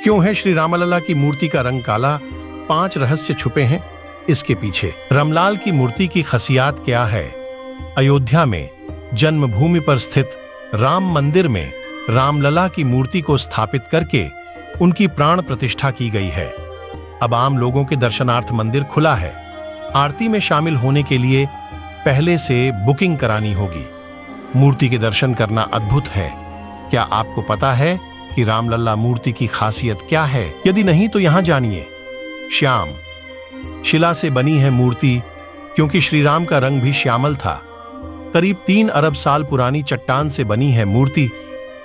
क्यों है श्री रामलला की मूर्ति का रंग काला? 5 रहस्य छुपे हैं इसके पीछे। रामलाल की मूर्ति की खासियत क्या है? अयोध्या में जन्मभूमि पर स्थित राम मंदिर में रामलला की मूर्ति को स्थापित करके उनकी प्राण प्रतिष्ठा की गई है। अब आम लोगों के दर्शनार्थ मंदिर खुला है। आरती में शामिल होने के लिए पहले से बुकिंग करानी होगी। मूर्ति के दर्शन करना अद्भुत है। क्या आपको पता है कि रामलला मूर्ति की खासियत क्या है? यदि नहीं तो यहां जानिए। श्याम शिला से बनी है मूर्ति, क्योंकि श्री राम का रंग भी श्यामल था। करीब 3 अरब साल पुरानी चट्टान से बनी है मूर्ति।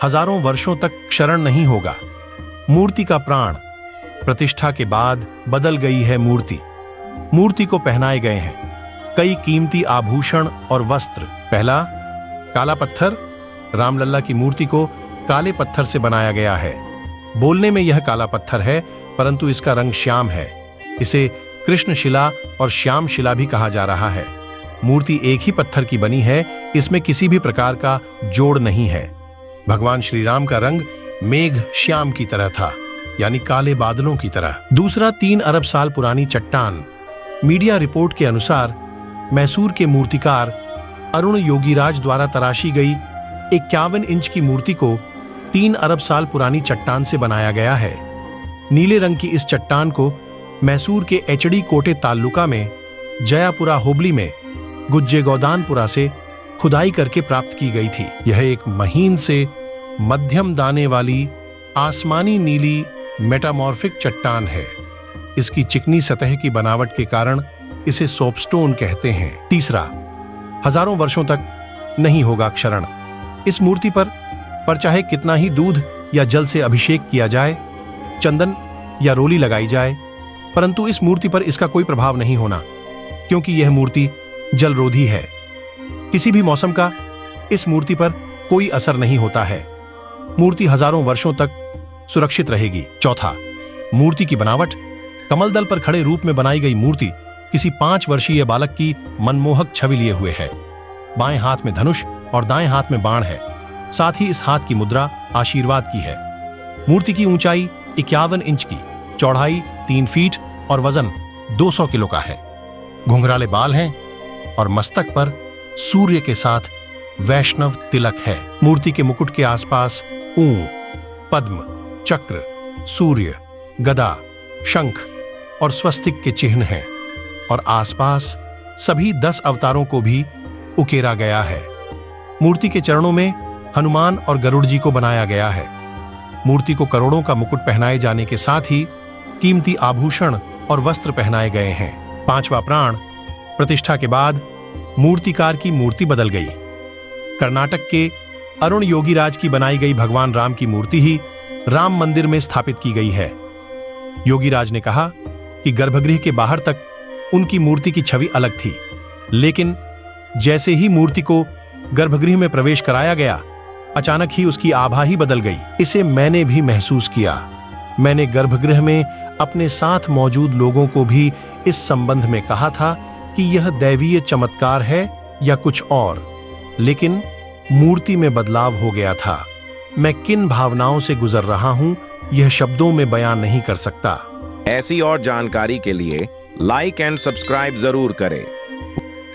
हजारों वर्षों तक क्षरण नहीं होगा। मूर्ति का प्राण प्रतिष्ठा के बाद बदल गई है। मूर्ति को पहनाए गए हैं कई कीमती आभूषण और वस्त्र। पहला, काला पत्थर। रामलला की मूर्ति को काले पत्थर से बनाया गया है। बोलने में यह काला पत्थर है, परंतु इसका रंग श्याम है। इसे कृष्ण शिला और श्याम शिला भी कहा जा रहा है। मूर्ति एक ही पत्थर की बनी है, इसमें किसी भी प्रकार का जोड़ नहीं है। भगवान श्री राम का रंग मेघ श्याम की तरह था, यानी काले बादलों की तरह। दूसरा, 3 अरब साल पुरानी चट्टान। मीडिया रिपोर्ट के अनुसार मैसूर के मूर्तिकार अरुण योगीराज द्वारा तराशी गई 51 इंच की मूर्ति को 3 अरब साल पुरानी चट्टान से बनाया गया है। नीले रंग की इस चट्टान को मैसूर के एचडी कोटे तालुका में जयापुरा होबली में गुज्जे गोदानपुरा से खुदाई करके प्राप्त की गई थी। यह एक महीन से मध्यम दाने वाली आसमानी नीली मेटामॉर्फिक चट्टान है। इसकी चिकनी सतह की बनावट के कारण इसे सोपस्टोन कहते हैं। तीसरा, हजारों वर्षों तक नहीं होगा क्षरण। इस मूर्ति पर चाहे कितना ही दूध या जल से अभिषेक किया जाए, चंदन या रोली लगाई जाए, परंतु इस मूर्ति पर इसका कोई प्रभाव नहीं होना, क्योंकि यह मूर्ति जलरोधी है। किसी भी मौसम का इस मूर्ति पर कोई असर नहीं होता है। मूर्ति हजारों वर्षों तक सुरक्षित रहेगी। चौथा, मूर्ति की बनावट। कमल दल पर खड़े रूप में बनाई गई मूर्ति किसी 5 वर्षीय बालक की मनमोहक छवि लिए हुए है। बाएं हाथ में धनुष और दाएं हाथ में बाण है। साथ ही इस हाथ की मुद्रा आशीर्वाद की है। मूर्ति की ऊंचाई 51 इंच की, चौड़ाई 3 फीट और वजन 200 किलो का है। घुंघराले बाल हैं और मस्तक पर सूर्य के साथ वैष्णव तिलक है। मूर्ति के मुकुट के आसपास ऊं, पद्म, चक्र, सूर्य, गदा, शंख और स्वस्तिक के चिन्ह हैं और आसपास सभी 10 अवतारों को भी उकेरा गया है। मूर्ति के चरणों में हनुमान और गरुड़ जी को बनाया गया है। मूर्ति को करोड़ों का मुकुट पहनाए जाने के साथ ही कीमती आभूषण और वस्त्र पहनाए गए हैं। 5वां प्राण। प्रतिष्ठा के बाद मूर्तिकार की मूर्ति बदल गई। कर्नाटक के अरुण योगीराज की बनाई गई भगवान राम की मूर्ति ही राम मंदिर में स्थापित की गई है। योगीराज ने कहा कि गर्भगृह के बाहर तक उनकी मूर्ति की छवि अलग थी, लेकिन जैसे ही मूर्ति को गर्भगृह में प्रवेश कराया गया, अचानक ही उसकी आभा ही बदल गई। इसे मैंने भी महसूस किया। मैंने गर्भगृह में अपने साथ मौजूद लोगों को भी इस संबंध में कहा था कि यह दैवीय चमत्कार है या कुछ और, लेकिन मूर्ति में बदलाव हो गया था। मैं किन भावनाओं से गुजर रहा हूं, यह शब्दों में बयान नहीं कर सकता। ऐसी और जानकारी के लिए लाइक एंड सब्सक्राइब जरूर करें।